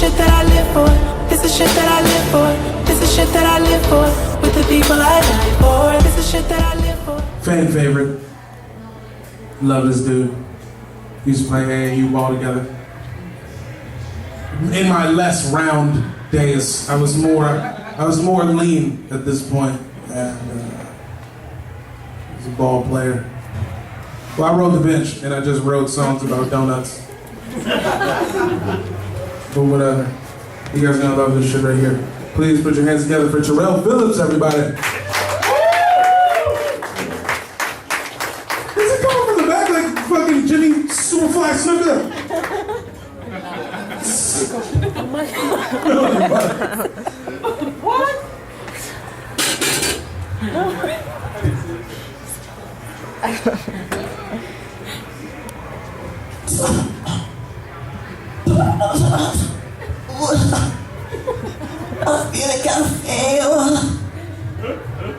shit that I live for. This is shit that I live for. This is shit that I live for. With the people I die for. This is shit that I live for. Fan favorite. Love this dude. Used to play AAU ball together. In my less round days, I was more lean at this point, and was a ball player. Well, I rode the bench, and I just wrote songs about donuts. But whatever. You guys gonna love this shit right here. Please put your hands together for Terrell Phillips, everybody. Is it coming from the back like fucking Jimmy Superfly Snuka? Oh my God. What? I'm feeling kind of fail.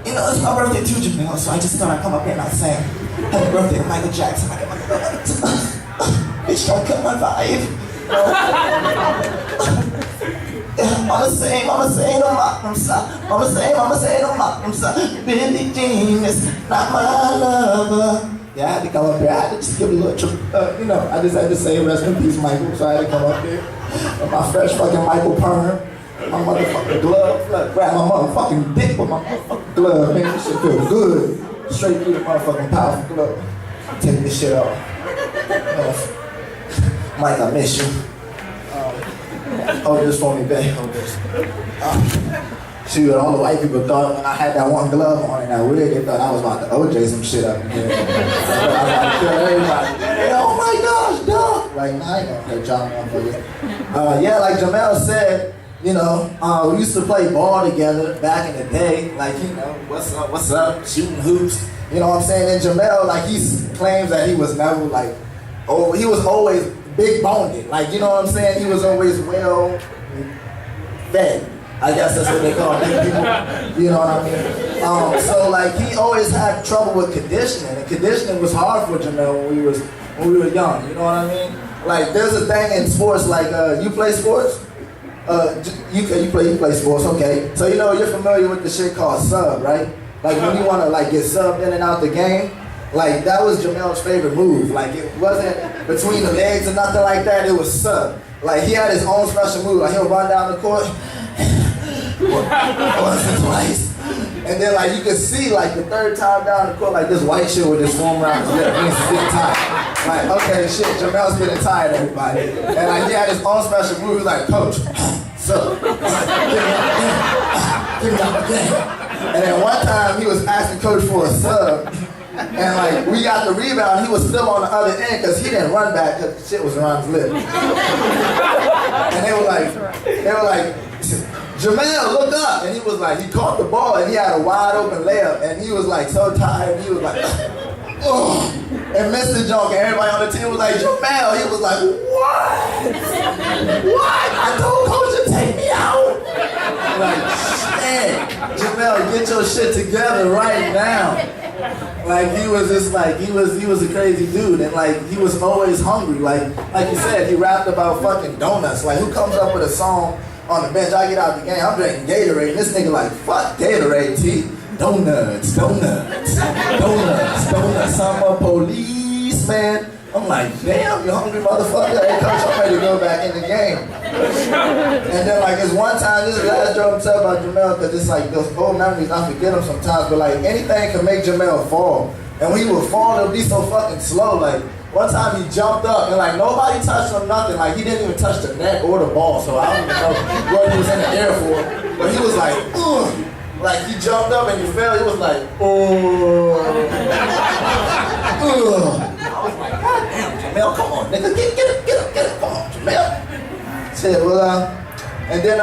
You know, it's my birthday too, Jamil, so I just thought I'd come up here and I'd say happy birthday to Michael Jackson. Bitch, don't cut my vibe. Mama say, no, I'm sorry. Billie Jean is not my lover. Yeah, I had to come up here. I had to just give a little, you know, I just had to say rest in peace, Michael. So I had to come up here with my fresh fucking Michael perm, my motherfucking glove. Look, grab my motherfucking dick with my motherfucking glove, man. This shit feels good. Straight through the motherfucking powerful glove. Take this shit off. Mike, I miss you. Hold this for me, babe. Hold this. Shoot, all the white people thought when I had that one glove on and that wig, they thought I was about to OJ some shit up in here. I was about to kill everybody. Oh my gosh, dog! Like, nah, I ain't gonna play John on for you. Yeah, like Jamel said, you know, we used to play ball together back in the day. Like, you know, what's up, shooting hoops. You know what I'm saying? And Jamel, like, he claims that he was never, like, he was always big boned. Like, you know what I'm saying? He was always well fed. I guess that's what they call big people. You know what I mean? So like he always had trouble with conditioning, and conditioning was hard for Jamel when we were young. You know what I mean? Like there's a thing in sports, like you play sports. You play sports, okay? So you know you're familiar with the shit called sub, right? Like when you want to like get subbed in and out the game. Like that was Jamel's favorite move. Like it wasn't between the legs or nothing like that. It was sub. Like he had his own special move. Like he'll run down the court. Once or twice. And then like you could see like the third time down the court, like this white shit with this warm around his lip. He's getting tired. Like, okay, shit, Jamel's getting tired, everybody. And like he had his own special move, like, coach, so give me out the game. And then one time he was asking coach for a sub. And like we got the rebound, he was still on the other end because he didn't run back because the shit was around his lip. And they were like, Jamel, look up! And he was like, he caught the ball and he had a wide open layup and he was like so tired, he was like, oh, and missed the junk and everybody on the team was like, Jamel, he was like, what? What? I told coach to take me out! I'm like, shit, Jamel, get your shit together right now. Like he was just like, he was a crazy dude and like he was always hungry. Like you said, he rapped about fucking donuts. Like who comes up with a song on the bench, I get out the game, I'm drinking Gatorade, and this nigga like, fuck Gatorade, T. Donuts, I'm a policeman. I'm like, damn, you hungry motherfucker. Hey, coach, I'm ready to go back in the game. And then like, it's one time, this is the last joke I'm telling about Jamel, because it's like, those old memories, I forget them sometimes, but like, anything can make Jamel fall. And when he would fall, it'll be so fucking slow. Like, one time he jumped up and like nobody touched him, nothing. Like he didn't even touch the net or the ball, so I don't even know what he was in the air for. But he was like, ugh. Like he jumped up and he fell, he was like, oh. Ugh. I was like, God damn, Jamel, come on, nigga, get up, come on, Jamel. Shit, well, and then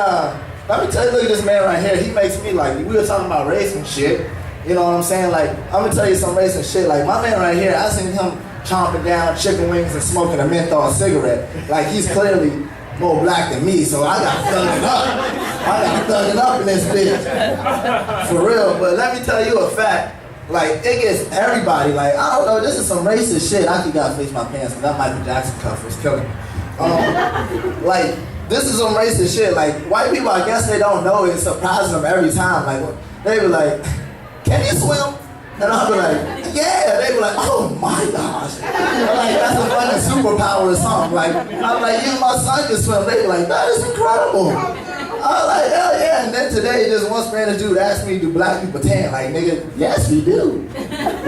let me tell you, look at this man right here. He makes me like, we were talking about race and shit. You know what I'm saying? Like, I'm gonna tell you some racing shit. Like my man right here, I seen him chomping down chicken wings and smoking a menthol cigarette. Like he's clearly more black than me, so I got thugging up in this bitch. For real, but let me tell you a fact. Like it gets everybody, like, I don't know, this is some racist shit. I actually gotta face my pants because that Michael Jackson cuff was killing me. Like this is some racist shit. Like, white people, I guess they don't know. It surprises them every time. Like, they be like, can you swim? And I'll be like, yeah. They be like, oh my gosh. I'm like, that's a fucking superpower or something. Like, I'm like, even my son can swim. They be like, that is incredible. I was like, hell yeah. And then today, just one Spanish dude asked me, do black people tan? Like, nigga, yes, we do.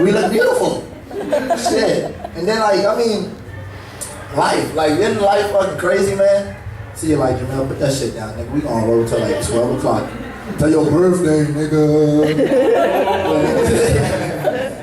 We look beautiful. Shit. And then, like, I mean, life. Like, isn't life fucking crazy, man? See you like, Jamel, put that shit down, nigga. We gonna roll till like 12 o'clock. Till your birthday, nigga.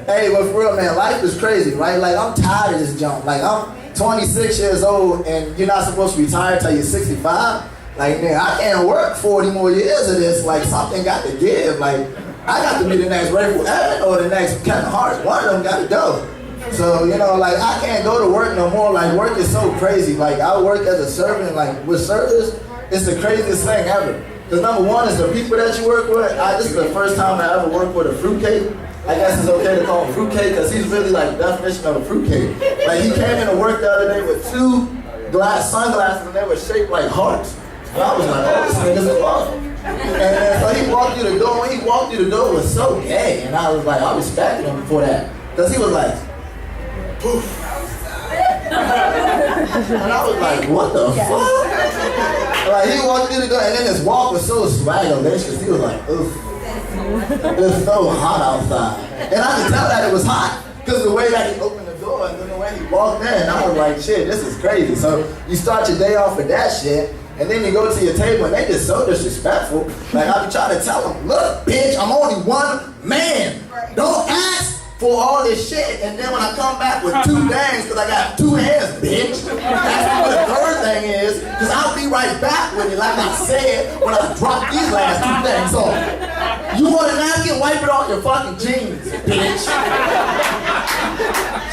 Hey, but for real, man, life is crazy, right? Like, I'm tired of this junk. Like, I'm 26 years old, and you're not supposed to retire till you're 65. Like, man, I can't work 40 more years of this. Like, something got to give. Like, I got to be the next Rayful Evans or the next Kevin Hart. One of them got to go. So, you know, like, I can't go to work no more. Like, work is so crazy. Like, I work as a servant. Like, with service, it's the craziest thing ever. Because number one is the people that you work with. This is the first time I ever worked with a fruitcake. I guess it's okay to call him fruitcake because he's really like the definition of a fruitcake. Like, he came into work the other day with 2 sunglasses and they were shaped like hearts. And I was like, oh, this nigga's a fuck. And so he walked through the door. When he walked through the door, it was so gay. And I was like, I respected him for that. Because he was like, poof. And I was like, what the fuck? Like, he walked through the door, and then his walk was so swagalicious. He was like, oof. It's so hot outside. And I could tell that it was hot, because the way that he opened the door, and then the way he walked in, I was like, shit, this is crazy. So you start your day off with that shit, and then you go to your table, and they just so disrespectful. Like, I be trying to tell them, look, bitch, I'm only one man. Don't ask for all this shit, and then when I come back with 2 things, because I got 2 hands, bitch, that's what the third thing is, because I'll be right back with it, like I said, when I drop these last 2 things off. You want a napkin? Wipe it off your fucking jeans, bitch.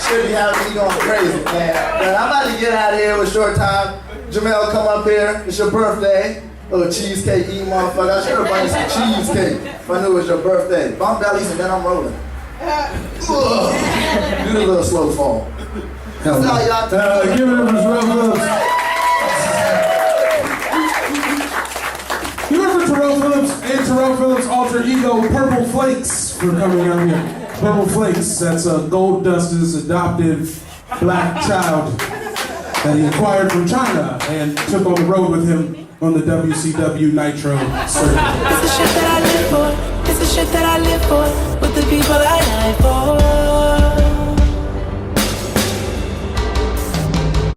Should be having me going crazy, man. But I'm about to get out of here with short time. Jamel, come up here. It's your birthday. Little cheesecake eating motherfucker. I should have brought you some cheesecake if I knew it was your birthday. Bump bellies and then I'm rolling. Do the little slow fall. Hell no. Give it up for Terrell Phillips. Give it up for Terrell Phillips and Terrell Phillips' alter ego, Purple Flakes, for coming out here. Purple Flakes, that's Gold Dust's adopted black child that he acquired from China and took on the road with him on the WCW Nitro circuit. It's the shit that I live for. It's the shit that I live for. With the people I die for.